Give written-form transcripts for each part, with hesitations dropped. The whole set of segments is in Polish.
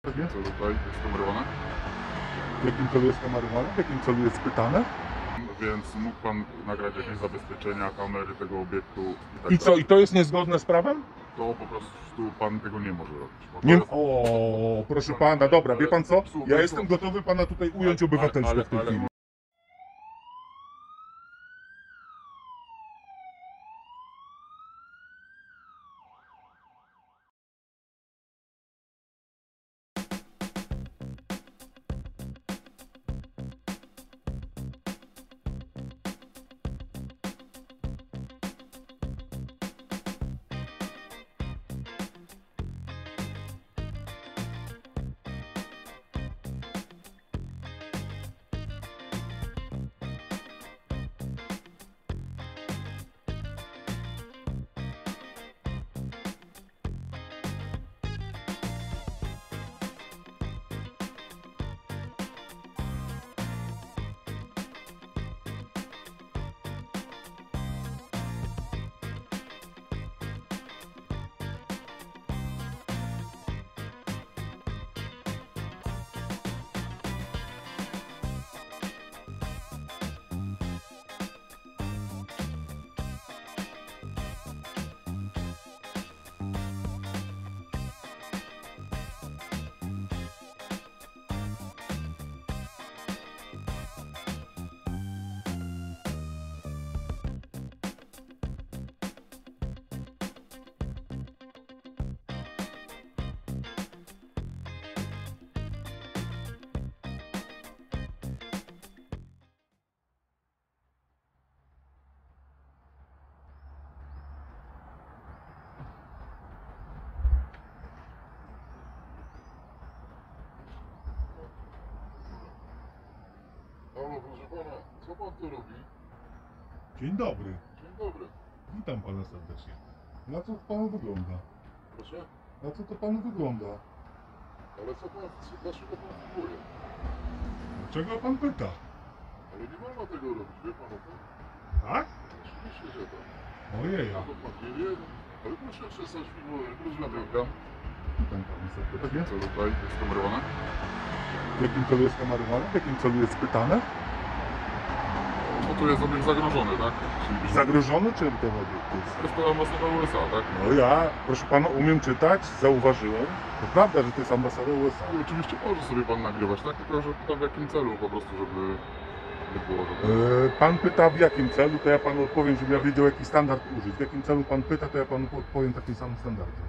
Pewnie. Co tutaj jest kamerowane? W jakim celu jest kamerowane? W jakim celu jest pytane? Więc mógł pan nagrać jakieś zabezpieczenia, kamery tego obiektu i tak I co, dalej. i to jest niezgodne z prawem? To po prostu pan tego nie może robić. Bo to Nie. jest- O, proszę pana, dobra, wie pan co? Ja jestem gotowy pana tutaj ująć obywatelstwo w tej chwili. Halo, proszę pana, co pan tu robi? Dzień dobry, Dzień dobry. witam pana serdecznie. Na co to panu wygląda? Proszę? Na co to panu wygląda? Ale co pan, dlaczego pan filmuje? Czego pan pyta? Ale nie wolno tego robić, wie pan o tym? Tak? Oczywiście, że tak. Ojej, A to pan nie wie? Ale proszę przestać filmować, proszę. witam pana serdecznie. Co tutaj jest kamerowane? W jakim celu jest kamerowane? W jakim celu jest pytane? No tu jest obiekt zagrożony, tak? Czyli Zagrożony czym ten obiekt jest? jest to ambasada USA, tak? No ja, proszę pana, umiem czytać, zauważyłem. To prawda, że to jest ambasada USA. I oczywiście może sobie pan nagrywać, tak? Tylko, że pytam w jakim celu po prostu, żeby nie było, żeby... Pan pyta w jakim celu, to ja panu odpowiem, żebym ja wiedział jaki standard użyć. W jakim celu pan pyta, to ja panu odpowiem takim samym standardzie.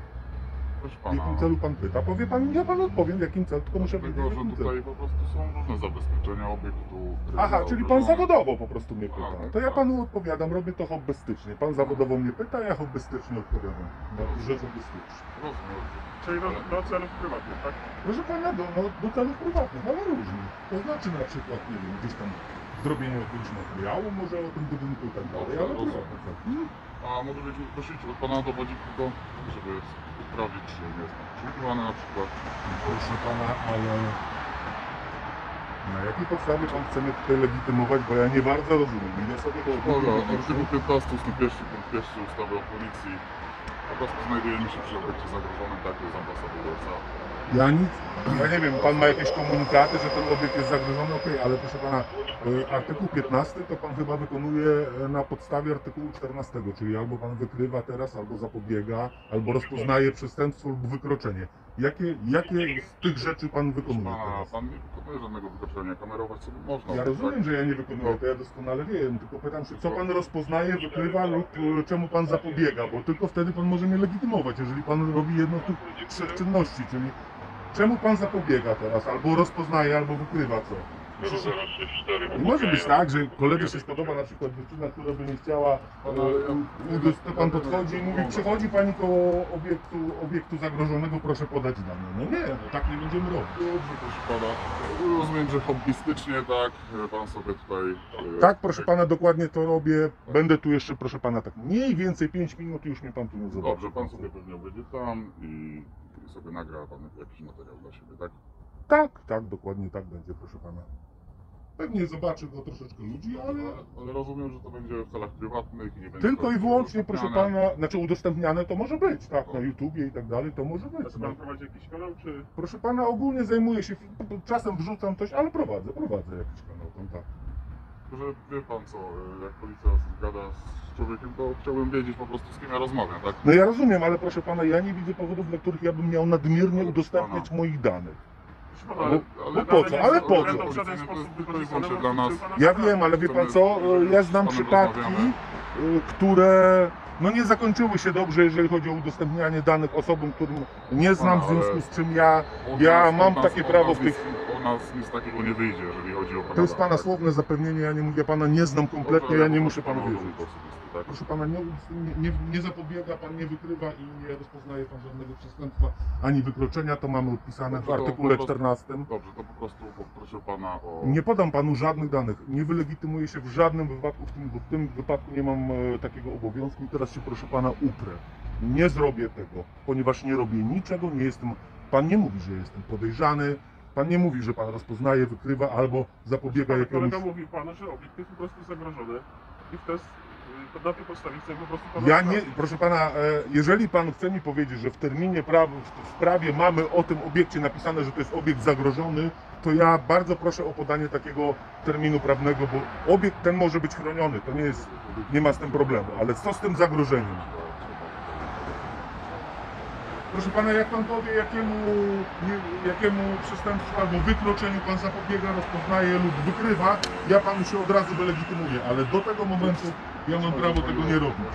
Proszę W pana, jakim celu pan pyta? Powie pan, ja panu odpowiem w jakim celu, tylko muszę wiedzieć dlatego, w że jakim celu. tutaj po prostu są różne zabezpieczenia obiektu. który Aha, jest czyli pan zagrożony. zawodowo po prostu mnie pyta. Tak, To ja tak. panu odpowiadam, robię to hobbystycznie. Pan zawodowo mnie pyta, ja hobbystycznie odpowiadam. No, że hobbystycznie. Rozumiem. Czyli do celów prywatnych, tak? Proszę pana, do celów prywatnych, ale różnych. To znaczy na przykład, nie wiem, gdzieś tam zrobienie jakiegoś materiału, może o tym budynku i tak dalej, ale Rozumiem. prywatne cele. A mogę prosić od pana dowodzik tylko, żeby sprawdzić, czy nie jest pan przeszukiwany na przykład. Proszę pana, ale na jakiej podstawie pan chce mnie tutaj legitymować, bo ja nie bardzo rozumiem. Ile sobie to Dobra, artykuł 15 ust. 1 punkt 1 ustawy o policji. Po prostu znajdujemy się przy obiekcie zagrożonym, tak, to jest ambasada USA. Ja nic, ja nie wiem, pan ma jakieś komunikaty, że ten obiekt jest zagrożony, okej, ale proszę pana, artykuł 15 to pan chyba wykonuje na podstawie artykułu 14, czyli albo pan wykrywa teraz, albo zapobiega, albo rozpoznaje przestępstwo lub wykroczenie. Jakie z tych rzeczy pan wykonuje teraz? Pan nie wykonuje żadnego wykroczenia, kamerować sobie można. Ja rozumiem, że ja nie wykonuję, to ja doskonale wiem, tylko pytam się, co pan rozpoznaje, wykrywa lub czemu pan zapobiega, bo tylko wtedy pan może mnie legitymować, jeżeli pan robi jedną z tych trzech czynności, czyli czemu pan zapobiega teraz, albo rozpoznaje, albo wykrywa co. 064. Nie może być tak, że koledze się spodoba na przykład dziewczyna, która by nie chciała, to pan podchodzi i mówi, przechodzi pani koło obiektu zagrożonego, proszę podać dane. No nie, no tak nie będziemy robić. Dobrze, proszę pana. Rozumiem, że hobbystycznie, tak, pan sobie tutaj... Tak, proszę pana, dokładnie to robię. Będę tu jeszcze, proszę pana, tak mniej więcej 5 minut i już mnie pan tu nie zobaczy. Dobrze, pan sobie pewnie będzie tam i sobie nagra pan jakiś materiał dla siebie, tak? Tak, dokładnie tak będzie, proszę pana. Pewnie zobaczy go troszeczkę ludzi, Ale rozumiem, że to będzie w celach prywatnych i nie będzie tylko to i wyłącznie, proszę udostępniane. pana, znaczy udostępniane to może być, tak, na YouTubie i tak dalej, to może być. Znaczy No. pan prowadzi jakiś kanał, czy... Proszę pana, ogólnie zajmuję się, czasem wrzucam coś, ale prowadzę jakiś kanał tam, tak. Tylko, że wie pan co, jak policja gada z człowiekiem, to chciałbym wiedzieć po prostu z kim ja rozmawiam, tak? No ja rozumiem, ale proszę pana, ja nie widzę powodów, dla których ja bym miał nadmiernie Ale udostępniać moich danych. Proszę pana, bo po co? Ale po co? będą w żaden sposób Tylko i wyłącznie wykorzystane, dla nas. czy pana Ja sprawy. wiem, ale wie pan Chcemy, co, jeżeli ja z znam panem przypadki, rozmawiamy. które no nie zakończyły się dobrze, jeżeli chodzi o udostępnianie danych osobom, którym nie znam, w Ale związku z czym ja Od mam nas- takie od prawo nas w tej nic- O nas nic takiego nie wyjdzie, jeżeli chodzi o prawa. To jest pana tak? słowne zapewnienie, ja pana nie znam kompletnie, Dobrze, ja nie po muszę prostu panu dowód wierzyć. osobisty, tak? Proszę pana, nie zapobiega pan, nie wykrywa i nie rozpoznaje pan żadnego przestępstwa ani wykroczenia, to mamy odpisane w Dobrze, to artykule po prostu- 14. Dobrze, to po prostu poproszę pana o... Nie podam panu żadnych danych, nie wylegitymuję się w żadnym wypadku, w tym wypadku nie mam takiego obowiązku i teraz się proszę pana uprę. Nie zrobię tego, ponieważ nie robię niczego, nie jestem, pan nie mówi, że jestem podejrzany, pan nie mówi, że pan rozpoznaje, wykrywa albo zapobiega Pan jakiemuś... kolega mówił panu, że obiekt jest po prostu zagrożony i na tej podstawie chcę po prostu pana Ja nie, sprawdzić. proszę pana, jeżeli pan chce mi powiedzieć, że w terminie w prawie mamy o tym obiekcie napisane, że to jest obiekt zagrożony, to ja bardzo proszę o podanie takiego terminu prawnego, bo obiekt ten może być chroniony, to nie ma z tym problemu, ale co z tym zagrożeniem? Proszę pana, jak pan powie, jakiemu przestępstwu albo wykroczeniu pan zapobiega, rozpoznaje lub wykrywa, ja panu się od razu wylegitymuję, ale do tego momentu ja mam prawo tego nie robić.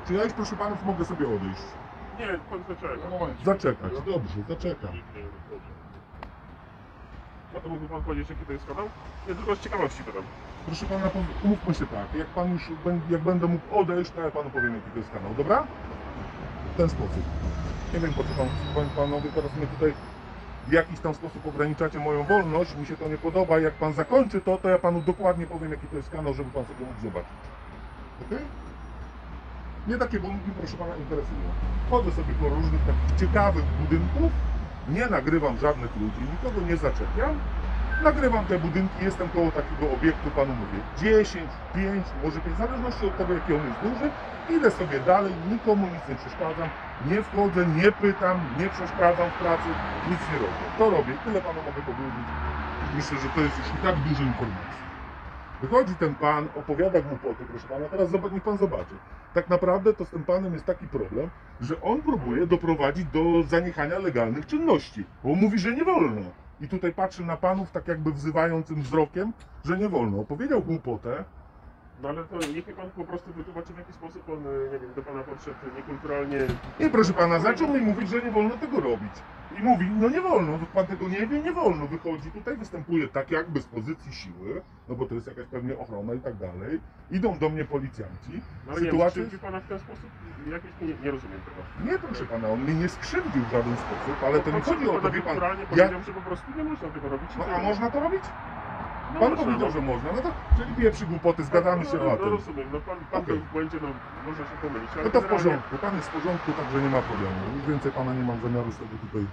Czy ja już, proszę panów, mogę sobie odejść? Nie, pan zaczeka. Zaczekać, dobrze, zaczekam. A to mógłby pan powiedzieć, jaki to jest kanał? Nie, tylko z ciekawości pytam. Proszę pana, umówmy się tak, jak będę mógł odejść, to ja panu powiem, jaki to jest kanał, dobra? W ten sposób. Nie wiem, po co panowie teraz mnie tutaj w jakiś tam sposób ograniczacie moją wolność, mi się to nie podoba. Jak pan zakończy to ja panu dokładnie powiem, jaki to jest kanał, żeby pan sobie mógł zobaczyć. Ok? Nie takie budynki, proszę pana, interesują. Chodzę sobie po różnych takich ciekawych budynków, nie nagrywam żadnych ludzi, nikogo nie zaczepiam. Nagrywam te budynki, jestem koło takiego obiektu, panu mówię 10, 5, może 5, w zależności od tego, jaki on jest duży. Idę sobie dalej, nikomu nic nie przeszkadzam, nie wchodzę, nie pytam, nie przeszkadzam w pracy, nic nie robię. To robię, tyle panu mogę powiedzieć. Myślę, że to jest już i tak dużo informacji. Wychodzi ten pan, opowiada głupoty, proszę pana, teraz niech pan zobaczy. Tak naprawdę to z tym panem jest taki problem, że on próbuje doprowadzić do zaniechania legalnych czynności, bo mówi, że nie wolno. I tutaj patrzy na panów tak jakby wzywającym wzrokiem, że nie wolno. Opowiedział głupotę. No ale to niech mi pan po prostu wytłumaczy, w jaki sposób on, nie wiem, do pana podszedł niekulturalnie. Nie, proszę pana, zaczął mi mówić, że nie wolno tego robić. I mówi, no nie wolno, pan tego nie wie, nie wolno. Wychodzi tutaj, występuje tak jakby z pozycji siły, no bo to jest jakaś pewnie ochrona i tak dalej. Idą do mnie policjanci. No ale nie wiem, Sytuacja... krzywdzi pana w ten sposób? Jakieś nie rozumiem tego. Nie, proszę pana, on mnie nie skrzywdził w żaden sposób, ale to nie Po chodzi o to, pana wie pan, kulturalnie ja... powiedział, że po prostu nie można tego robić. No a można to robić? No Pan można, powiedział, no. że można, no to czyli pieprzy głupoty, zgadzamy się no, na to. No rozumiem, no pan Okej. był w błędzie, no można się pomylić. Ale No to w generalnie- porządku, pan jest w porządku, także nie ma problemu. Już więcej pana nie mam zamiaru z tego tutaj.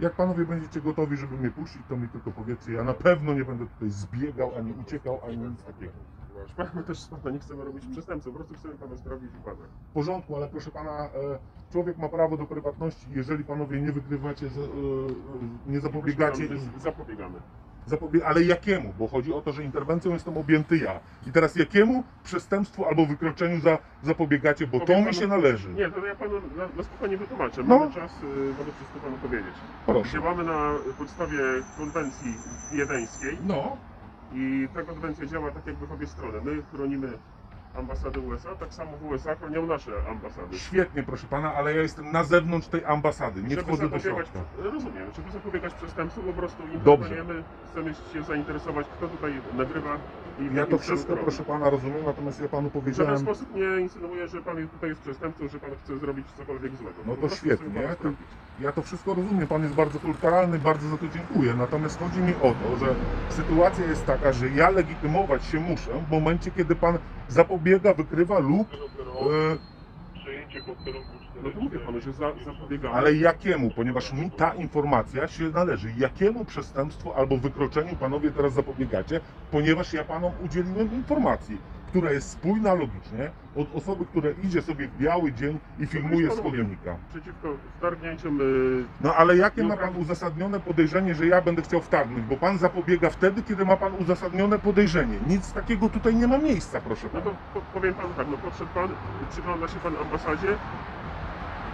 Jak panowie będziecie gotowi, żeby mnie puścić, to mi tylko powiedzcie. Ja na pewno nie będę tutaj zbiegał, ani uciekał, ani nic takiego. My też z pana nie chcemy robić przestępców, po prostu chcemy pana sprawdzić wypadek. W porządku, ale proszę pana, człowiek ma prawo do prywatności. Jeżeli panowie nie wykrywacie, nie zapobiegacie, Zapobiegamy. ale jakiemu? Bo chodzi o to, że interwencją jestem objęty ja. I teraz jakiemu przestępstwu albo wykroczeniu zapobiegacie, bo to Powiem mi panu- się należy. Nie, to ja panu na spokojnie wytłumaczę. No. Mamy czas, mogę wszystko panu powiedzieć. Proszę. Działamy na podstawie konwencji wiedeńskiej No, i ta konwencja działa tak jakby w obie strony. My chronimy ambasady USA, tak samo w USA chronią nasze ambasady. świetnie, proszę pana, ale ja jestem na zewnątrz tej ambasady, nie Żeby wchodzę do zapobiegać, środka. rozumiem, żeby zapobiegać przestępstwu, po prostu Dobrze. interweniujemy, chcemy się zainteresować, kto tutaj nagrywa i w Ja jakim to celu wszystko, robi. proszę pana, rozumiem, natomiast ja panu W żaden powiedziałem, sposób nie insynuuję, że pan tutaj jest przestępcą, że pan chce zrobić cokolwiek złego. no Po to prostu świetnie, chcemy pana sprawdzić. ja to wszystko rozumiem, pan jest bardzo kulturalny, bardzo za to dziękuję, natomiast chodzi mi o to, że sytuacja jest taka, że ja legitymować się muszę w momencie, kiedy pan zapobiega, wykrywa lub No to mówię panu, że zapobiegamy. Ale jakiemu? Ponieważ mi ta informacja się należy. Jakiemu przestępstwu albo wykroczeniu panowie teraz zapobiegacie? Ponieważ ja panom udzieliłem informacji, która jest spójna logicznie od osoby, która idzie sobie w biały dzień i filmuje z chodnika. Przeciwko wtargnięciom... No ale jakie ma pan uzasadnione podejrzenie, że ja będę chciał wtargnąć? Bo pan zapobiega wtedy, kiedy ma pan uzasadnione podejrzenie. Nic takiego tutaj nie ma miejsca, proszę No pana. to powiem panu tak, no podszedł pan, przygląda się pan ambasadzie,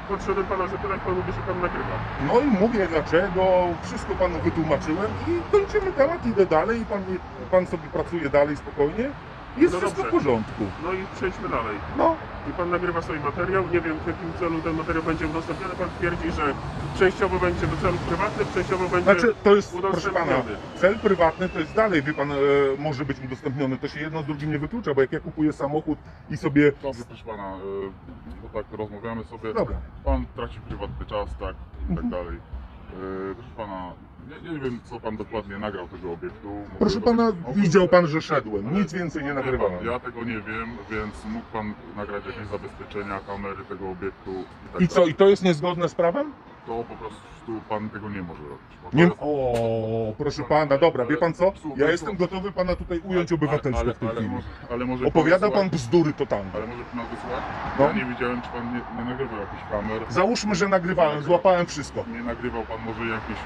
podszedłem pana zapytać, pan mówi, że pan nagrywa. No i mówię dlaczego, wszystko panu wytłumaczyłem i kończymy temat, idę dalej i pan sobie pracuje dalej spokojnie. Jest No wszystko w dobrze. porządku. No i przejdźmy dalej. No, I pan nagrywa swój materiał, nie wiem w jakim celu ten materiał będzie udostępniony, pan twierdzi, że częściowo będzie do celów prywatnych, częściowo będzie znaczy to jest, proszę pana, udostępniony. cel prywatny to jest dalej, wie pan, może być udostępniony, to się jedno z drugim nie wyklucza, bo jak ja kupuję samochód i sobie... Dobrze, proszę pana, bo tak rozmawiamy sobie. Dobra. Pan traci prywatny czas, tak, i tak Mhm. dalej. Proszę pana, nie wiem co pan dokładnie nagrał tego obiektu. Proszę pana, widział pan, że szedłem, nic więcej nie Wie pan, nagrywałem. Ja tego nie wiem, więc mógł pan nagrać jakieś zabezpieczenia, kamery tego obiektu i tak I co, dalej. i to jest niezgodne z prawem? To po prostu pan tego nie może robić. bo to Nie, jest- o, proszę pana, dobra, wie pan co? Ja jestem gotowy pana tutaj ująć obywatelstwo w tej chwili. ale może Opowiada pan wysłać- bzdury totalne. Ale może pan wysłać? No. Ja nie widziałem, czy pan nie nagrywał jakichś kamer. Załóżmy, że nagrywałem, złapałem wszystko. Nie nagrywał pan może jakichś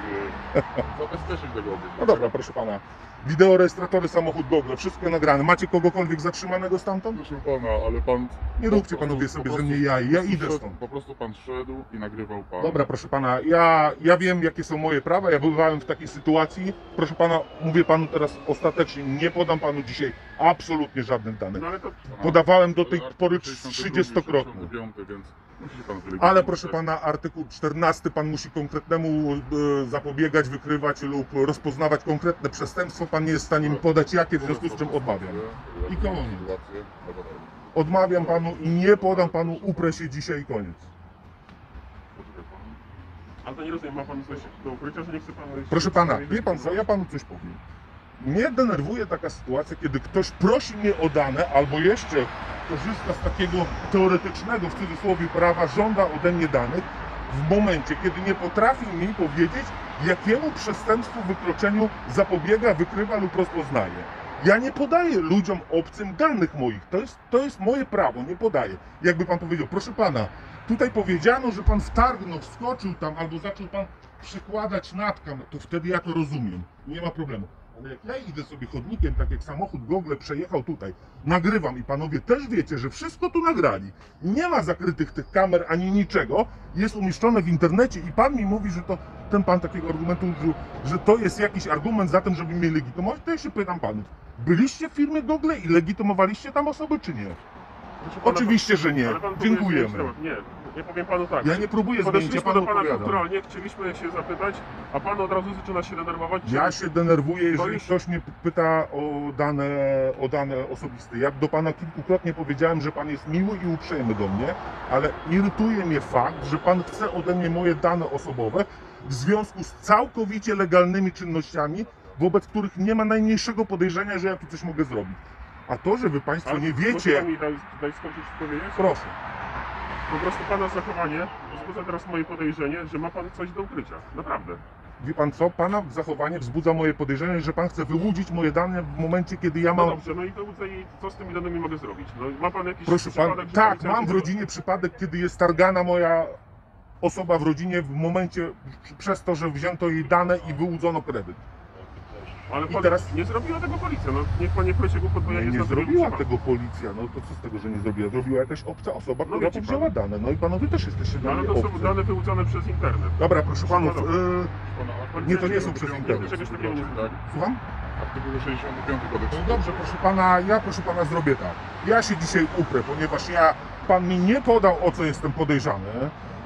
zabezpieczeń tego obiektu. No dobra, proszę pana. Wideorejestratory, samochód Google, wszystko nagrane. Macie kogokolwiek zatrzymanego stamtąd? Proszę pana, ale pan... Nie róbcie panowie sobie ze mnie jaj, ja idę szedł, stąd. Po prostu pan szedł i nagrywał pan. Dobra, proszę pana, ja wiem jakie są moje prawa, ja bywałem w takiej sytuacji. Proszę pana, mówię panu teraz ostatecznie, nie podam panu dzisiaj absolutnie żadnych danych. No ale to Podawałem do tej Ale pory artykuł 30-krotnie. 65, więc musi pan Ale proszę pana, artykuł 14 pan musi konkretnemu zapobiegać, wykrywać lub rozpoznawać konkretne przestępstwo. Pan nie jest w stanie mi podać jakie, w związku z czym odmawiam. I koniec. Odmawiam panu i nie podam panu, uprę się dzisiaj i koniec. ale to nie rozumiem, ma pan coś do ukrycia, że nie chce pan... Proszę pana, wie pan co, ja panu coś powiem. Mnie denerwuje taka sytuacja, kiedy ktoś prosi mnie o dane, albo jeszcze korzysta z takiego teoretycznego, w cudzysłowie, prawa, żąda ode mnie danych, w momencie, kiedy nie potrafi mi powiedzieć, jakiemu przestępstwu, wykroczeniu zapobiega, wykrywa lub rozpoznaje. Ja nie podaję ludziom obcym danych moich. To jest moje prawo, nie podaję. Jakby pan powiedział, proszę pana, tutaj powiedziano, że pan wtargnął, wskoczył tam, albo zaczął pan przykładać natkam, to wtedy ja to rozumiem. Nie ma problemu. Ale jak ja idę sobie chodnikiem, tak jak samochód Google przejechał tutaj, nagrywam i panowie też wiecie, że wszystko tu nagrali. Nie ma zakrytych tych kamer ani niczego, jest umieszczone w internecie i pan mi mówi, że to ten pan takiego argumentu użył, że to jest jakiś argument za tym, żeby mnie legitymować, to ja się pytam panów, byliście w firmie Google i legitymowaliście tam osoby, czy nie? Proszę pana, Oczywiście, że nie. ale pan próbuje Dziękujemy. zmienić temat. Nie powiem panu tak. Ja nie próbuję zmienić, ja Podeszliśmy panu do pana odpowiadam. kulturalnie, chcieliśmy się zapytać, a pan od razu zaczyna się denerwować. Ja się denerwuję, jeżeli już- ktoś mnie pyta o dane osobiste. Ja do pana kilkukrotnie powiedziałem, że pan jest miły i uprzejmy do mnie, ale irytuje mnie fakt, że pan chce ode mnie moje dane osobowe w związku z całkowicie legalnymi czynnościami, wobec których nie ma najmniejszego podejrzenia, że ja tu coś mogę zrobić. A to, że wy państwo Ale nie może wiecie, pan mi daj skończyć powiedzieć? proszę. Po prostu pana zachowanie wzbudza teraz moje podejrzenie, że ma pan coś do ukrycia. Naprawdę. Wie pan co? Pana zachowanie wzbudza moje podejrzenie, że pan chce wyłudzić moje dane w momencie, kiedy ja No mam... dobrze, no i to co z tymi danymi mogę zrobić? No ma pan jakiś Proszę pan, przypadek, że tak, policjanci- mam w rodzinie przypadek, kiedy jest targana moja osoba w rodzinie w momencie przez to, że wzięto jej dane i wyłudzono kredyt. Ale i pan teraz- nie zrobiła tego policja, no niech pan nie plecie głupot, bo ja Nie, nie nie znam tego zrobiła przypadku. tego policja, no to co z tego, że nie zrobiła? Zrobiła jakaś obca osoba, która wiecie tu wzięła pan. dane. No i panowie też jesteście No dla ale mnie to są obcy. dane wyłudzone przez internet. Dobra, proszę panów, No dobra. Nie, to nie są przez internet. Czegoś takiego nie Tak? słucham? Artykuł 65 kodeksu. No dobrze, proszę pana zrobię tak. Ja się dzisiaj uprę, ponieważ pan mi nie podał, o co jestem podejrzany.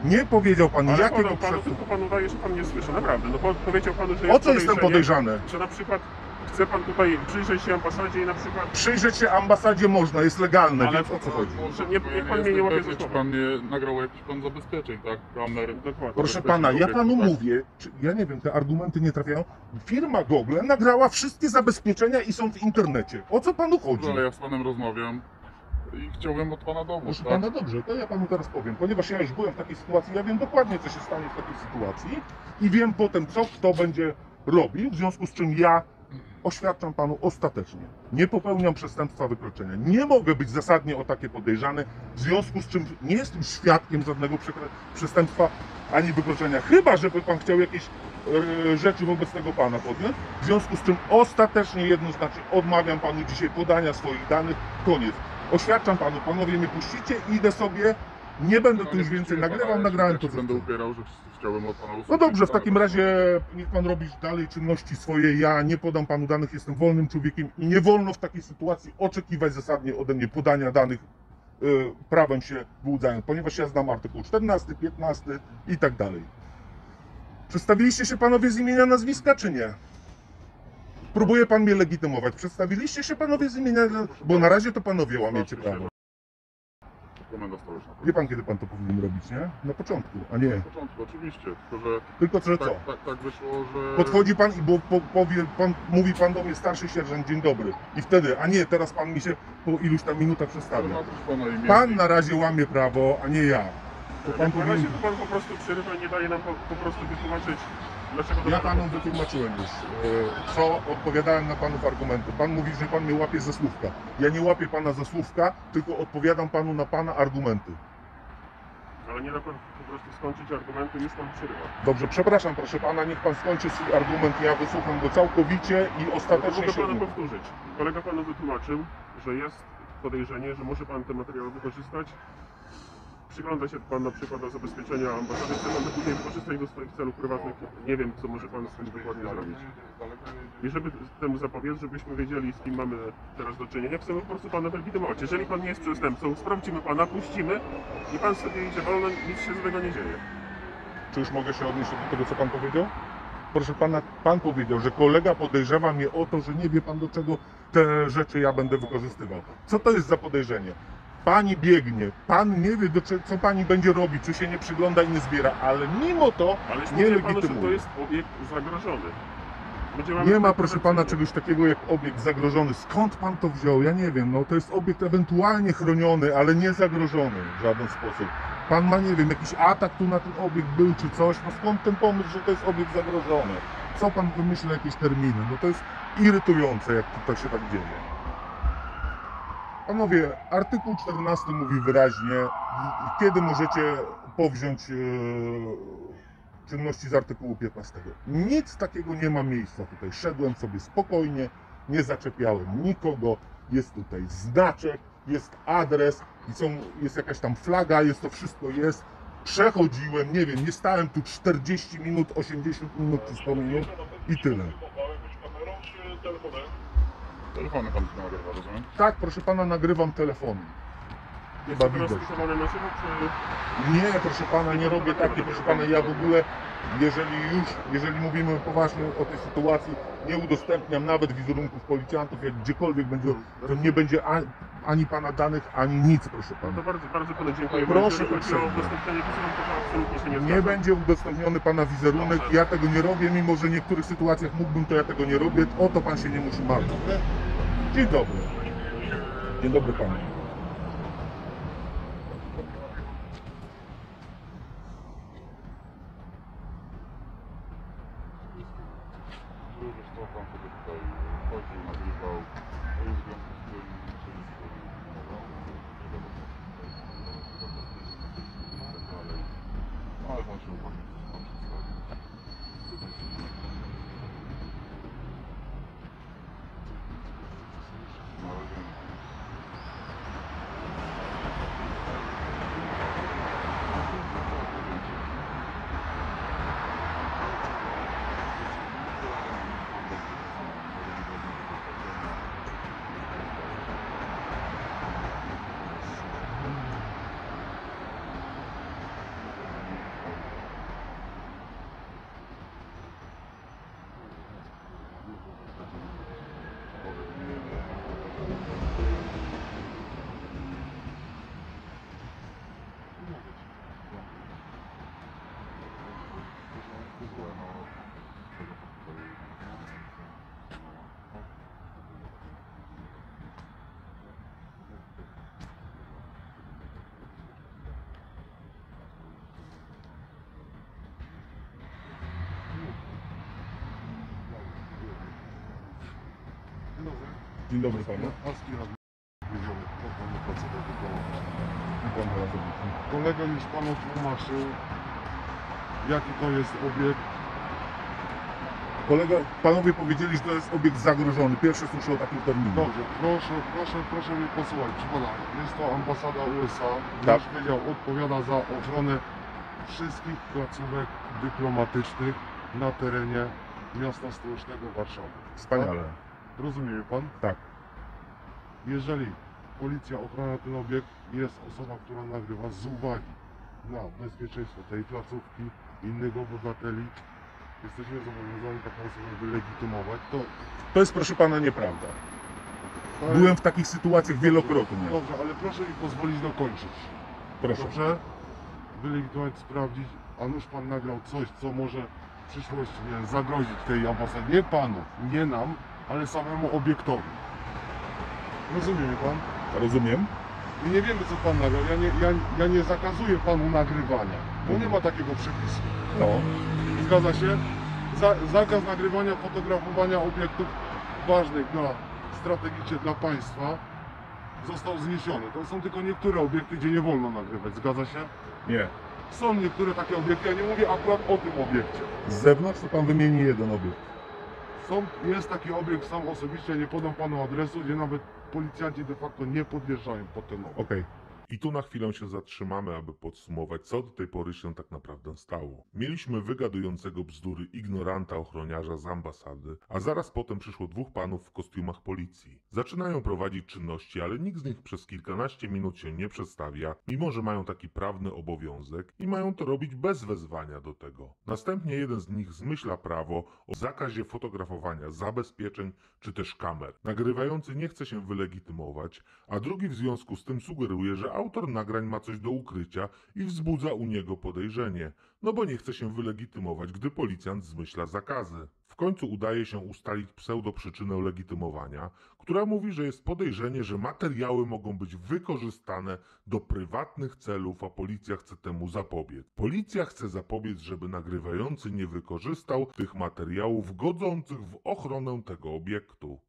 Nie powiedział pan Ale jakiego podał panu, przestępstwa. tylko pan udaje, że pan nie słyszy, naprawdę. No powiedział panu, że O jest co jestem podejrzany? Że na przykład chce pan tutaj przyjrzeć się ambasadzie i na przykład... Przyjrzeć się ambasadzie można, jest legalne, Ale więc o co chodzi? Że niech pan mnie nie łapie za Czy słowo. pan nie nagrał jakichś pan zabezpieczeń, tak? Kamer. Dokładnie. Proszę pana, ja panu tak? mówię, ja nie wiem, te argumenty nie trafiają. Firma Google nagrała wszystkie zabezpieczenia i są w internecie. O co panu chodzi? Ale ja z panem rozmawiam. i chciałbym od pana dowód, Proszę tak? pana, dobrze, to ja panu teraz powiem, ponieważ ja już byłem w takiej sytuacji, ja wiem dokładnie, co się stanie w takiej sytuacji i wiem potem, co kto będzie robił, w związku z czym ja oświadczam panu ostatecznie, nie popełniam przestępstwa wykroczenia, nie mogę być zasadnie o takie podejrzany, w związku z czym nie jestem świadkiem żadnego przestępstwa ani wykroczenia, chyba żeby pan chciał jakieś rzeczy wobec tego pana podjąć, w związku z czym ostatecznie jednoznacznie odmawiam panu dzisiaj podania swoich danych, koniec. Oświadczam panu, panowie mnie puścicie, idę sobie, nie będę tu już więcej nagrywam, nagrałem to, co będę chcę. upierał, że chciałbym od pana usłyszeć. No dobrze, w takim razie niech pan robi dalej czynności swoje, ja nie podam panu danych, jestem wolnym człowiekiem i nie wolno w takiej sytuacji oczekiwać zasadnie ode mnie podania danych prawem się wyłudzając, ponieważ ja znam artykuł 14, 15 i tak dalej. Przedstawiliście się panowie z imienia, nazwiska, czy nie? Próbuje pan mnie legitymować. Przedstawiliście się panowie z imienia, bo na razie to panowie łamiecie prawo. Komenda stołeczna. Wie pan, kiedy pan to powinien robić, nie? Na początku, a nie. Na początku, oczywiście, tylko że Tylko że co? tak wyszło, że... Podchodzi pan i mówi pan do mnie starszy sierżant, dzień dobry. I wtedy, a nie, teraz pan mi się po iluś tam minutach przedstawia. Napisz pana imię. Pan na razie łamie prawo, a nie ja. To pan Na razie powinien... to pan po prostu przerywa i nie daje nam po prostu wytłumaczyć, dlaczego to Ja pana panom wytłumaczyłem już, co odpowiadałem na panów argumenty. Pan mówi, że pan mnie łapie za słówka. Ja nie łapię pana za słówka, tylko odpowiadam panu na pana argumenty. Ale nie da pan po prostu skończyć argumentu, już pan przerywa. Dobrze, przepraszam proszę pana, niech pan skończy swój argument, ja wysłucham go całkowicie i ostatecznie Mogę się panu umówię. powtórzyć. Kolega panu wytłumaczył, że jest podejrzenie, że może pan te materiały wykorzystać. Przygląda się pan na przykład do zabezpieczenia ambasady, chce pan to później wykorzystać do swoich celów prywatnych. Nie wiem, co może pan z tym dokładnie zrobić. I żeby temu zapobiec, żebyśmy wiedzieli, z kim mamy teraz do czynienia, chcemy po prostu pana wylegitymować. Jeżeli pan nie jest przestępcą, sprawdzimy pana, puścimy i pan sobie idzie wolno, nic się z tego nie dzieje. Czy już mogę się odnieść do tego, co pan powiedział? Proszę pana, pan powiedział, że kolega podejrzewa mnie o to, że nie wie pan, do czego te rzeczy ja będę wykorzystywał. Co to jest za podejrzenie? Pani biegnie, pan nie wie, co pani będzie robić, czy się nie przygląda i nie zbiera, ale mimo to Ale już nie mówię panu, że to legitymuje. jest obiekt zagrożony. My działamy Nie ma, proszę pana, prewencyjnie. czegoś takiego jak obiekt zagrożony. Skąd pan to wziął? Ja nie wiem, no to jest obiekt ewentualnie chroniony, ale nie zagrożony w żaden sposób. Pan ma, nie wiem, jakiś atak tu na ten obiekt był czy coś, no skąd ten pomysł, że to jest obiekt zagrożony? Co pan wymyśla jakieś terminy? No to jest irytujące, jak to się tak dzieje. Panowie, artykuł 14 mówi wyraźnie, kiedy możecie powziąć czynności z artykułu 15. Nic takiego nie ma miejsca tutaj. Szedłem sobie spokojnie, nie zaczepiałem nikogo, jest tutaj znaczek, jest adres, jest jakaś tam flaga, jest to wszystko jest. Przechodziłem, nie wiem, nie stałem tu 40 minut, 80 minut czy 100 minut i tyle. Telefony pan nagrywa, rozumiem? Tak, proszę pana, nagrywam telefonem. Jest Chyba to teraz widać. stosowane na żywo, czy... Nie, proszę pana, nie robię takie, proszę pana, ja w ogóle, jeżeli mówimy poważnie o tej sytuacji, nie udostępniam nawet wizerunków policjantów, jak gdziekolwiek będzie, to nie będzie ani pana danych, ani nic, proszę No pana. to bardzo panu dziękuję. Proszę Jeżeli chodzi o uprzejmie. udostępnianie wizerunku, to absolutnie się nie Nie zgadzam. będzie udostępniony pana wizerunek, ja tego nie robię, mimo że w niektórych sytuacjach mógłbym, to ja tego nie robię, o to pan się nie musi martwić. Dzień dobry. Dzień dobry panu. Wiesz co, pan sobie tutaj chodził, nagrywał, no i w związku z tym no ale pan się upomnieć, co pan przedstawił. Na razie nie. Dzień dobry panu. Aspirant wiedziony, ochronny pracownik dyplomatyczny. I pan teraz obecny. Kolega już panu tłumaczył, jaki to jest obiekt. Panowie powiedzieli, że to jest obiekt zagrożony. Pierwsze słyszę o takim terminie. Dobrze, proszę mnie posłuchać. Proszę pana, jest to ambasada USA. Tak. Nasz wydział odpowiada za ochronę wszystkich placówek dyplomatycznych na terenie miasta stołecznego Warszawy. Wspaniale. Rozumie mnie pan? Tak. Jeżeli policja ochrania ten obiekt, jest osoba, która nagrywa z uwagi na bezpieczeństwo tej placówki, innych obywateli, jesteśmy zobowiązani taką osobę wylegitymować. To jest, proszę pana, nieprawda. To Byłem w takich sytuacjach wielokrotnie. Dobrze, ale proszę mi pozwolić dokończyć. Proszę. Dobrze? Wylegitymować, sprawdzić, a nuż pan nagrał coś, co może w przyszłości zagrozić tej ambasadzie. Nie panu, nie nam, ale samemu obiektowi. Rozumie mnie pan? Rozumiem. I nie wiemy, co pan nagrał. Ja nie zakazuję panu nagrywania, bo nie ma takiego przepisu. No. Zgadza się? Zakaz nagrywania, fotografowania obiektów ważnych strategicznie dla państwa został zniesiony. To są tylko niektóre obiekty, gdzie nie wolno nagrywać. Zgadza się? Nie. Są niektóre takie obiekty, ja nie mówię akurat o tym obiekcie. Z zewnątrz to pan wymieni jeden obiekt. Jest taki obiekt, sam osobiście nie podam panu adresu, gdzie nawet policjanci de facto nie podjeżdżają pod ten obiekt. Okej. I tu na chwilę się zatrzymamy, aby podsumować, co do tej pory się tak naprawdę stało. Mieliśmy wygadującego bzdury ignoranta ochroniarza z ambasady, a zaraz potem przyszło dwóch panów w kostiumach policji. Zaczynają prowadzić czynności, ale nikt z nich przez kilkanaście minut się nie przedstawia, mimo że mają taki prawny obowiązek i mają to robić bez wezwania do tego. Następnie jeden z nich zmyśla prawo o zakazie fotografowania zabezpieczeń czy też kamer. Nagrywający nie chce się wylegitymować, a drugi w związku z tym sugeruje, że autor nagrań ma coś do ukrycia i wzbudza u niego podejrzenie, no bo nie chce się wylegitymować, gdy policjant zmyśla zakazy. W końcu udaje się ustalić pseudoprzyczynę legitymowania, która mówi, że jest podejrzenie, że materiały mogą być wykorzystane do prywatnych celów, a policja chce temu zapobiec. Policja chce zapobiec, żeby nagrywający nie wykorzystał tych materiałów godzących w ochronę tego obiektu.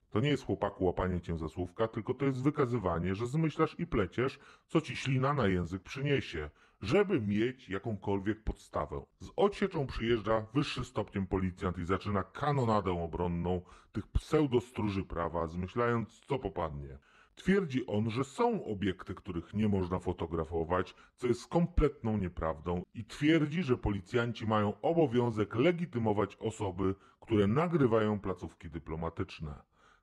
To nie jest, chłopaku, łapanie cię za słówka, tylko to jest wykazywanie, że zmyślasz i pleciesz, co ci ślina na język przyniesie, żeby mieć jakąkolwiek podstawę. Z odsieczą przyjeżdża wyższy stopniem policjant i zaczyna kanonadę obronną tych pseudostróży prawa, zmyślając, co popadnie. Twierdzi on, że są obiekty, których nie można fotografować, co jest kompletną nieprawdą, i twierdzi, że policjanci mają obowiązek legitymować osoby, które nagrywają placówki dyplomatyczne.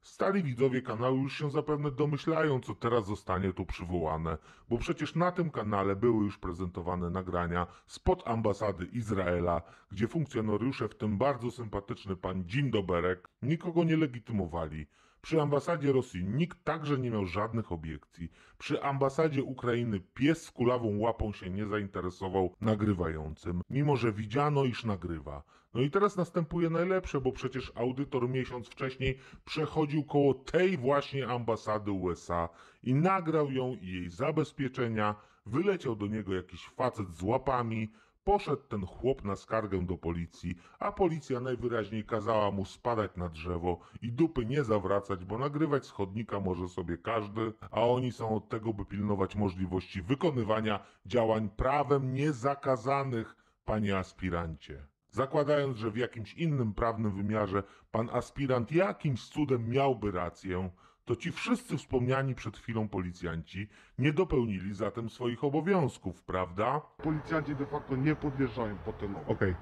Stali widzowie kanału już się zapewne domyślają, co teraz zostanie tu przywołane, bo przecież na tym kanale były już prezentowane nagrania spod ambasady Izraela, gdzie funkcjonariusze, w tym bardzo sympatyczny pan Dżindoberek, nikogo nie legitymowali. Przy ambasadzie Rosji nikt także nie miał żadnych obiekcji. Przy ambasadzie Ukrainy pies z kulawą łapą się nie zainteresował nagrywającym, mimo że widziano, iż nagrywa. No i teraz następuje najlepsze, bo przecież audytor miesiąc wcześniej przechodził koło tej właśnie ambasady USA i nagrał ją i jej zabezpieczenia, wyleciał do niego jakiś facet z łapami, poszedł ten chłop na skargę do policji, a policja najwyraźniej kazała mu spadać na drzewo i dupy nie zawracać, bo nagrywać z chodnika może sobie każdy, a oni są od tego, by pilnować możliwości wykonywania działań prawem niezakazanych, panie aspirancie. Zakładając, że w jakimś innym prawnym wymiarze pan aspirant jakimś cudem miałby rację, to ci wszyscy wspomniani przed chwilą policjanci nie dopełnili zatem swoich obowiązków, prawda? Policjanci de facto nie podjeżdżają pod ten obiekt. Okej.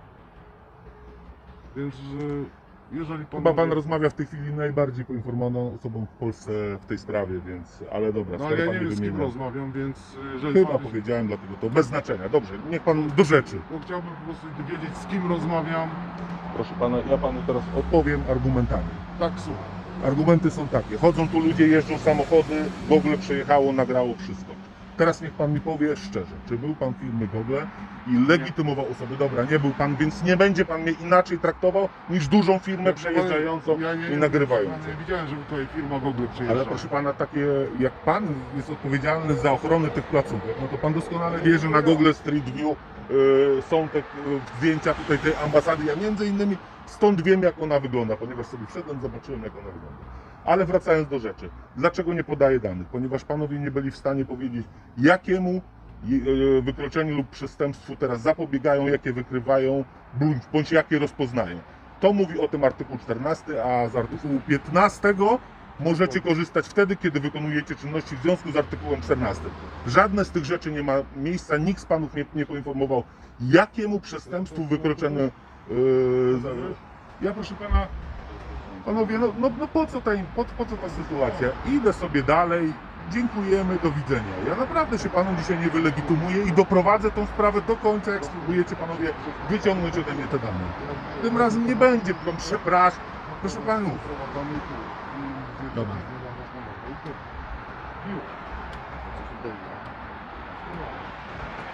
Więc jeżeli pan... Chyba pan rozmawia w tej chwili najbardziej poinformowaną osobą w Polsce w tej sprawie, więc... Ale dobra, No ale skoro ja pan nie wiem, z kim wymienia. rozmawiam, więc jeżeli Chyba pan... powiedziałem, dlatego to bez znaczenia. Dobrze, niech pan do rzeczy. Bo chciałbym po prostu wiedzieć, z kim rozmawiam. Proszę pana, ja panu teraz odpowiem argumentami. Tak, słucham. Argumenty są takie. Chodzą tu ludzie, jeżdżą samochody, Google przejechało, nagrało wszystko. Teraz niech pan mi powie szczerze, czy był pan w firmy Google i legitymował osoby? Dobra, nie był pan, więc nie będzie pan mnie inaczej traktował niż dużą firmę przejeżdżającą i nagrywającą. Ja nie widziałem, żeby tutaj firma Google przyjeżdżała. Ale proszę pana, takie jak pan jest odpowiedzialny za ochronę tych placówek, no to pan doskonale wie, że na Google Street View są te zdjęcia tutaj tej ambasady. Ja między innymi stąd wiem, jak ona wygląda, ponieważ sobie wszedłem, zobaczyłem, jak ona wygląda. Ale wracając do rzeczy, dlaczego nie podaję danych? Ponieważ panowie nie byli w stanie powiedzieć, jakiemu wykroczeniu lub przestępstwu teraz zapobiegają, jakie wykrywają, bądź jakie rozpoznają. To mówi o tym artykuł 14, a z artykułu 15 możecie korzystać wtedy, kiedy wykonujecie czynności w związku z artykułem 14. Żadne z tych rzeczy nie ma miejsca, nikt z panów nie poinformował, jakiemu przestępstwu wykroczeniu. Ja proszę pana, panowie, no po co ta sytuacja? Idę sobie dalej, dziękujemy, do widzenia. Ja naprawdę się panom dzisiaj nie wylegitymuję i doprowadzę tą sprawę do końca, jak spróbujecie panowie wyciągnąć ode mnie te dane. Tym razem nie będzie, przepraszam. Proszę panów. Dobra.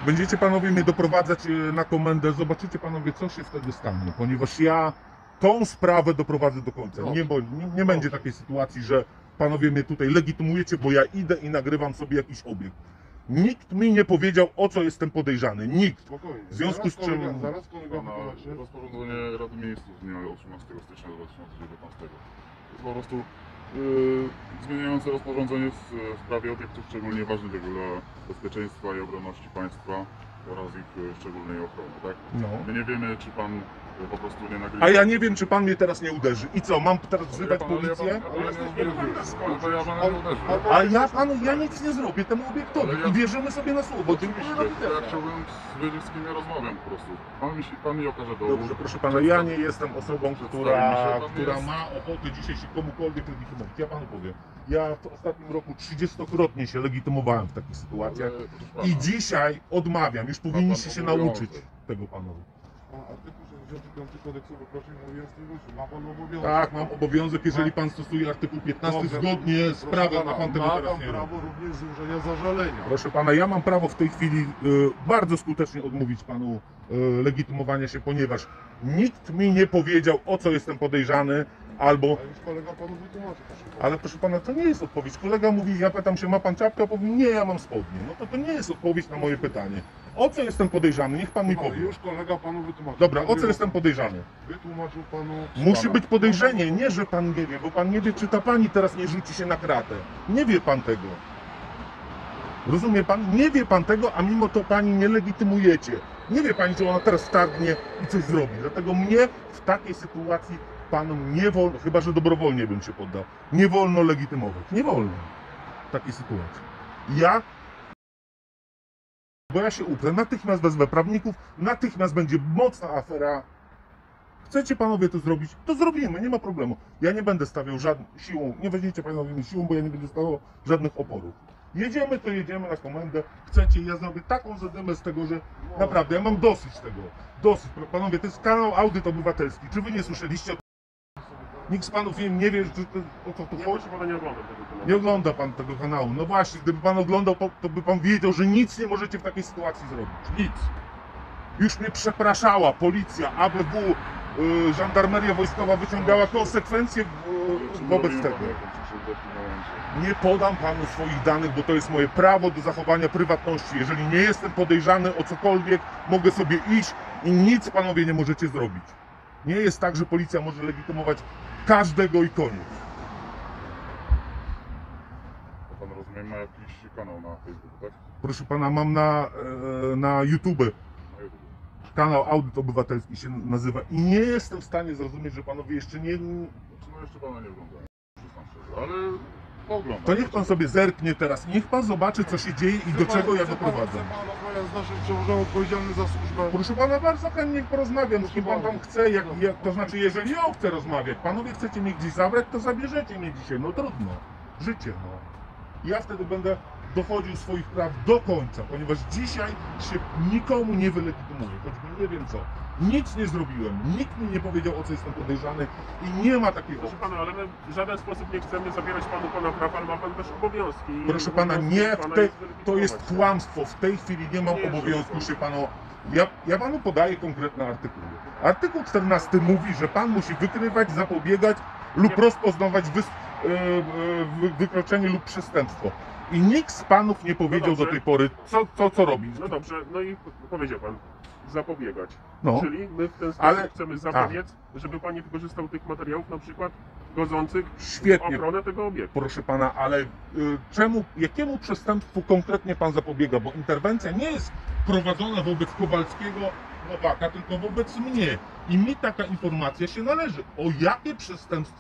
Będziecie panowie mnie doprowadzać na komendę, zobaczycie panowie, co się wtedy stanie, ponieważ ja tą sprawę doprowadzę do końca. Nie będzie takiej sytuacji, że panowie mnie tutaj legitymujecie, bo ja idę i nagrywam sobie jakiś obiekt. Nikt mi nie powiedział, o co jestem podejrzany. Nikt. Spokojnie. W związku z czym... Zaraz kolega Pana wytłumaczy. rozporządzenie Rady Ministrów z dnia 18 stycznia 2019. To jest po prostu zmieniające rozporządzenie w sprawie obiektów szczególnie ważnych dla bezpieczeństwa i obronności państwa oraz ich szczególnej ochrony, tak? No. My nie wiemy, czy pan po prostu nie nagrywa. A ja nie wiem, czy pan mnie teraz nie uderzy. I co, mam teraz wzywać policję? Ja nic nie zrobię temu obiektowi Ale ja- i wierzymy sobie na słowo. Dziękuję, do Oczywiście, widzenia. ja chciałbym wiedzieć, z kim ja rozmawiam po prostu. Pan mi okaże dowód. Dobrze, proszę pana, ja nie jestem osobą, która jest. ma ochotę dzisiaj się komukolwiek legitymować. Ja panu powiem, ja w ostatnim roku 30-krotnie się legitymowałem w takich sytuacjach Ale, proszę pana, i dzisiaj odmawiam. Już powinniście się obowiązek. nauczyć tego panowie. Artykuł 65 kodeksu wykroczeń mówi o styguszu. Ma pan obowiązek. Tak, mam obowiązek, jeżeli pan stosuje artykuł 15 Dobrze. zgodnie z Proszę prawem, a pana, pan tego ma teraz pan nie robi. prawo również złożenia zażalenia. Proszę pana, ja mam prawo w tej chwili bardzo skutecznie odmówić panu legitymowania się, ponieważ nikt mi nie powiedział, o co jestem podejrzany, albo... A już kolega panu wytłumaczy, proszę pana. Ale proszę pana, to nie jest odpowiedź. Kolega mówi, ja pytam się, ma pan czapkę? A powiem, nie, ja mam spodnie. No to nie jest odpowiedź na moje pytanie. O co jestem podejrzany? Niech pan mi Ale powie. już kolega panu wytłumaczy. Dobra, o co jestem podejrzany? Wytłumaczył panu. Musi być podejrzenie, nie, że pan nie wie, bo pan nie wie, czy ta pani teraz nie rzuci się na kratę. Nie wie pan tego. Rozumie pan? Nie wie pan tego, a mimo to pani nie legitymujecie. Nie wie pani, czy ona teraz wtargnie i coś zrobi. Dlatego mnie w takiej sytuacji panom nie wolno, chyba że dobrowolnie bym się poddał, nie wolno legitymować. Nie wolno w takiej sytuacji. Bo ja się uprę, natychmiast wezmę prawników, natychmiast będzie mocna afera. Chcecie panowie to zrobić? To zrobimy, nie ma problemu. Ja nie będę stawiał siłą, nie weźmiecie panowie mi siłą, bo ja nie będę stawiał żadnych oporów. Jedziemy, to jedziemy na komendę. Chcecie, ja zrobię taką zadymę z tego, że naprawdę, ja mam dosyć tego. Dosyć. Panowie, to jest kanał Audyt Obywatelski. Czy wy nie słyszeliście o... Nikt z panów nie wie, o co tu Nie, chodzi? proszę pana, nie oglądam tego kanału. Nie ogląda pan tego kanału. No właśnie, gdyby pan oglądał, to by pan wiedział, że nic nie możecie w takiej sytuacji zrobić. Nic. Już mnie przepraszała policja, ABW, żandarmeria wojskowa wyciągała konsekwencje wobec tego. Nie podam panu swoich danych, bo to jest moje prawo do zachowania prywatności. Jeżeli nie jestem podejrzany o cokolwiek, mogę sobie iść i nic panowie nie możecie zrobić. Nie jest tak, że policja może legitymować każdego i koniec. Pan rozumiem, ma jakiś kanał na Facebooku, tak? Proszę pana, mam na YouTube Na YouTube. kanał Audyt Obywatelski się nazywa i nie jestem w stanie zrozumieć, że panowie jeszcze nie... Znaczy, no jeszcze pana nie oglądałem, przyznam szczerze, ale oglądam. To niech pan sobie zerknie teraz, niech pan zobaczy, co się dzieje i do czego ja doprowadzę. Chce pan rozmawiać z naszym przełożonym odpowiedzialnym za służbę. Proszę pana, bardzo chętnie porozmawiam, z kim pan tam chce, to znaczy jeżeli ja chcę rozmawiać, panowie chcecie mnie gdzieś zabrać, to zabierzecie mnie dzisiaj, no trudno, życie, no. Ja wtedy będę dochodził swoich praw do końca, ponieważ dzisiaj się nikomu nie wylegitymuję, choćby nie wiem co. Nic nie zrobiłem, nikt mi nie powiedział, o co jestem podejrzany i nie ma takiego. Proszę pana, ale my w żaden sposób nie chcemy zabierać panu pana praw, ale ma pan też obowiązki. I Proszę pana, obowiązkiem nie, pana to jest wylegitymować się. kłamstwo. W tej chwili nie mam Nie, obowiązku że- się panu. Ja panu podaję konkretne artykuły. Artykuł 14 mówi, że pan musi wykrywać, zapobiegać lub rozpoznawać wykroczenie lub przestępstwo. I nikt z panów nie powiedział dobrze. do tej pory, co robić. No dobrze, no i powiedział pan. zapobiegać. No. Czyli my w ten sposób Ale- chcemy zapobiec, żeby pan nie wykorzystał tych materiałów, na przykład godzących w Świetnie. ochronę tego obiektu. Proszę pana, ale jakiemu przestępstwu konkretnie pan zapobiega? Bo interwencja nie jest prowadzona wobec Kowalskiego, Nowaka, tylko wobec mnie. I mi taka informacja się należy. O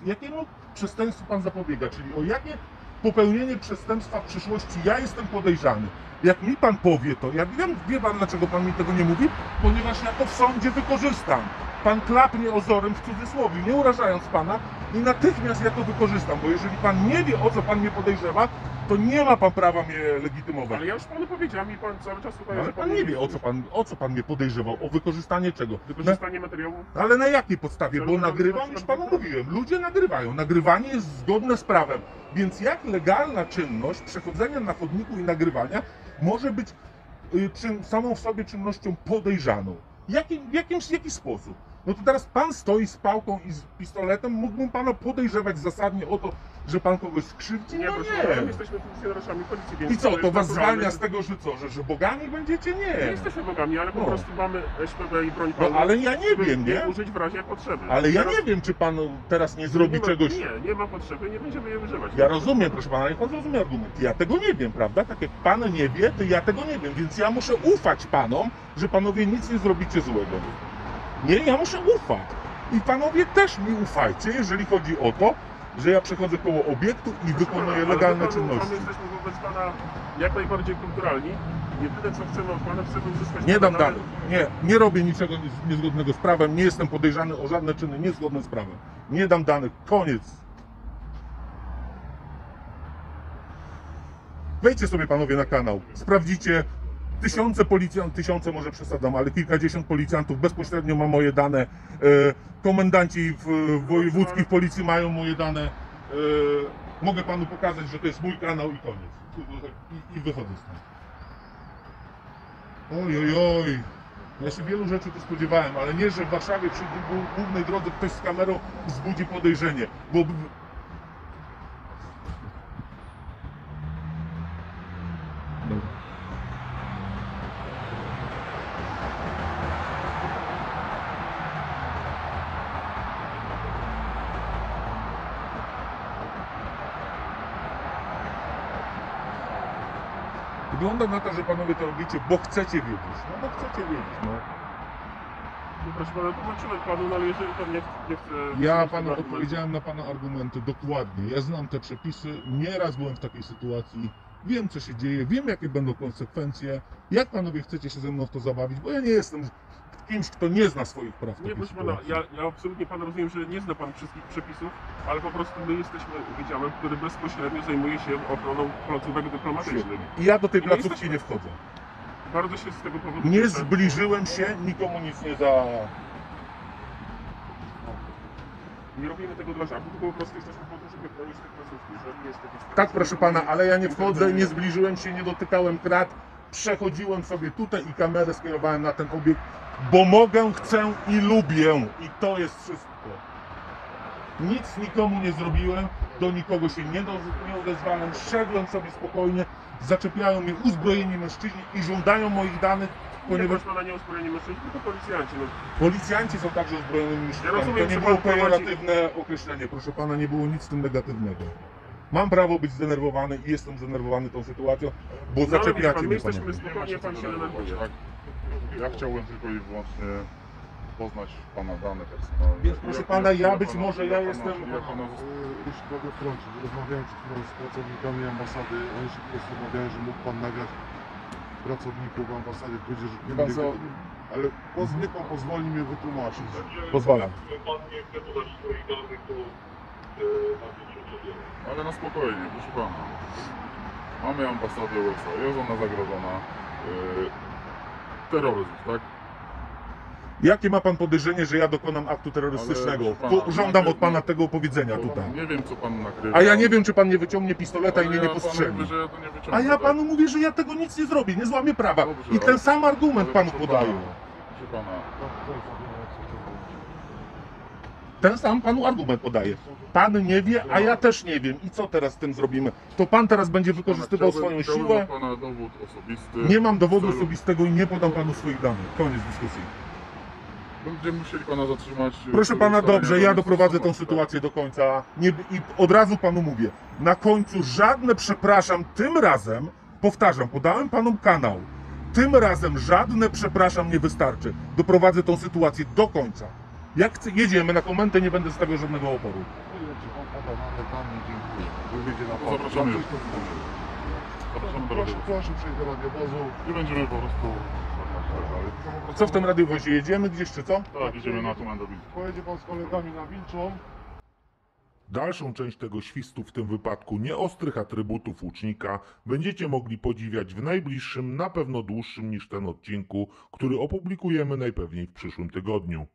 jakiemu przestępstwu pan zapobiega? Czyli o jakie popełnienie przestępstwa w przyszłości ja jestem podejrzany? Jak mi pan powie to, ja wiem, wie pan dlaczego pan mi tego nie mówi? Ponieważ ja to w sądzie wykorzystam. Pan klapnie ozorem w cudzysłowie, nie urażając pana, i natychmiast ja to wykorzystam, bo jeżeli pan nie wie, o co pan mnie podejrzewa, to nie ma pan prawa mnie legitymować. Ale ja już panu powiedziałem i pan cały czas tutaj, Ale że pan nie wie, o co pan mnie podejrzewał, o wykorzystanie czego. Wykorzystanie materiału. Ale na jakiej podstawie? Bo nagrywam, już panu mówiłem, ludzie nagrywają. Nagrywanie jest zgodne z prawem. Więc jak legalna czynność przechodzenia na chodniku i nagrywania może być samą w sobie czynnością podejrzaną? W jaki sposób? No to teraz pan stoi z pałką i z pistoletem, mógłbym pana podejrzewać zasadnie o to, że pan kogoś skrzywdzi? Nie, No proszę, nie. my jesteśmy funkcjonariuszami policji, więc I co, to jest was naturalne, zwalnia z tego, że co, że bogami będziecie? Nie Nie. jesteśmy bogami, ale po No. prostu mamy SPB i broń No palną, ale ja nie żeby wiem, nie? je użyć w razie potrzeby. Ale ja Teraz nie wiem, czy pan teraz nie zrobi nie ma, czegoś. Nie ma potrzeby, nie będziemy je używać. Ja rozumiem, proszę pana, ale pan zrozumie argument. Ja tego nie wiem, prawda? Tak jak pan nie wie, to ja tego nie wiem, więc ja muszę ufać panom, że panowie nic nie zrobicie złego. Nie, ja muszę ufać. I panowie też mi ufajcie, jeżeli chodzi o to, że ja przechodzę koło obiektu i wykonuję Ale legalne my czynności. jesteśmy wobec pana jak najbardziej kulturalni. Jedyne co chcemy od pana, chcemy uzyskać... Nie dam pana dalej. Nie robię niczego niezgodnego z prawem, nie jestem podejrzany o żadne czyny niezgodne z prawem. Nie dam danych. Koniec. Wejdźcie sobie panowie na kanał, sprawdzicie. Tysiące może przesadzam, ale kilkadziesiąt policjantów bezpośrednio ma moje dane. Komendanci wojewódzkich policji mają moje dane. Mogę panu pokazać, że to jest mój kanał i koniec. I wychodzę stąd. Oj, oj, oj. Ja się wielu rzeczy tu spodziewałem, ale nie, że w Warszawie przy głównej drodze ktoś z kamerą wzbudzi podejrzenie. Bo dobra. Wygląda na to, że panowie to robicie, bo chcecie wiedzieć. No bo chcecie wiedzieć, no. No, proszę pana, tłumaczyłem panu, no ale jeżeli pan nie chce... Ja przyjąć panu tego argumentu- odpowiedziałem na pana argumenty dokładnie. Ja znam te przepisy, nieraz byłem w takiej sytuacji. Wiem, co się dzieje, wiem, jakie będą konsekwencje. Jak panowie chcecie się ze mną w to zabawić, bo ja nie jestem kimś, kto nie zna swoich praw. w Nie, takiej proszę pana, sytuacji. ja absolutnie pan rozumiem, że nie zna pan wszystkich przepisów, ale po prostu my jesteśmy wydziałem, który bezpośrednio zajmuje się ochroną placówek dyplomatycznych. I ja do tej I nie placówki jesteśmy- nie wchodzę. Bardzo się z tego powodu Nie cieszę. zbliżyłem się, nikomu nic nie Nie robimy tego dla żartu, tylko po prostu jesteśmy po to, żeby chronić te placówki, że nie jest jakiś... Tak, proszę pana, ale ja nie wchodzę, nie zbliżyłem się, nie dotykałem krat. Przechodziłem sobie tutaj i kamerę skierowałem na ten obiekt, bo mogę, chcę i lubię. I to jest wszystko. Nic nikomu nie zrobiłem, do nikogo się nie odezwałem, szedłem sobie spokojnie, zaczepiają mnie uzbrojeni mężczyźni i żądają moich danych, Ponieważ ponieważ pana nie uzbrojeni mężczyźni, tylko policjanci. No, policjanci są także uzbrojonymi mężczyznami. rozumiem, To nie że było pan prowadzi- pejoratywne określenie, proszę pana, nie było nic w tym negatywnego. Mam prawo być zdenerwowany i jestem zdenerwowany tą sytuacją, bo ale wie zaczepiacie pan, my mnie, jesteśmy panowie. spokojnie, pan się denerwuje. Tak? Ja chciałbym tylko i wyłącznie poznać pana dane personalne. Więc proszę pana, ja być może ja pana- jestem- Ja pana Jeśli mogę wtrącić, rozmawiałem przed chwilą z pracownikami ambasady, oni się po prostu obawiają, że mógł pan nagrać pracowników ambasady, powiedział, że Wie pan co? ale niech pan pozwoli mnie wytłumaczyć. Pozwalam. Ale na spokojnie, proszę pana. Mamy ambasadę USA, jest ona zagrożona terroryzm, tak? Jakie ma pan podejrzenie, że ja dokonam aktu terrorystycznego? Ale, proszę pana, Żądam od pana tego opowiedzenia Bo tutaj. Nie wiem, co pan nakrywa. A ja nie wiem, czy pan nie wyciągnie pistoleta i Ale mnie nie ja panu postrzeli. mówię, że ja to nie wyciągnę, A ja tak? panu mówię, że ja tego nic nie zrobię, nie złamię prawa. Dobrze, I ten ale- sam argument ale panu proszę podaję. pana, Proszę pana, ten sam panu argument podaję. Pan nie wie, a ja też nie wiem. I co teraz z tym zrobimy? To pan teraz będzie wykorzystywał swoją Chciałbym siłę. od pana dowód osobisty. Nie mam dowodu w celu- osobistego i nie podam panu swoich danych. Koniec dyskusji. Będziemy musieli pana zatrzymać. Proszę pana, ustalenia dobrze, ja danych doprowadzę tą stosowania. sytuację do końca. Nie, I od razu panu mówię, na końcu żadne przepraszam, tym razem, powtarzam, podałem panu kanał, tym razem żadne przepraszam nie wystarczy. Doprowadzę tą sytuację do końca. Jak jedziemy na komendę, nie będę stawiał żadnego oporu. Dziękuję, czy pan poda dane tam i dziękuję. Wyjdzie na To pan. zapraszamy. Na wszystko zgodnie. Zapraszamy do Proszę, radiowozu. proszę przejść do radiowozu. I będziemy po prostu... Co w tym radiowozie? Jedziemy gdzieś czy co? Tak, idziemy na Tumen Pojedzie pan z kolegami na Wilczą. Dalszą część tego świstu, w tym wypadku nieostrych atrybutów łucznika, będziecie mogli podziwiać w najbliższym, na pewno dłuższym niż ten odcinku, który opublikujemy najpewniej w przyszłym tygodniu.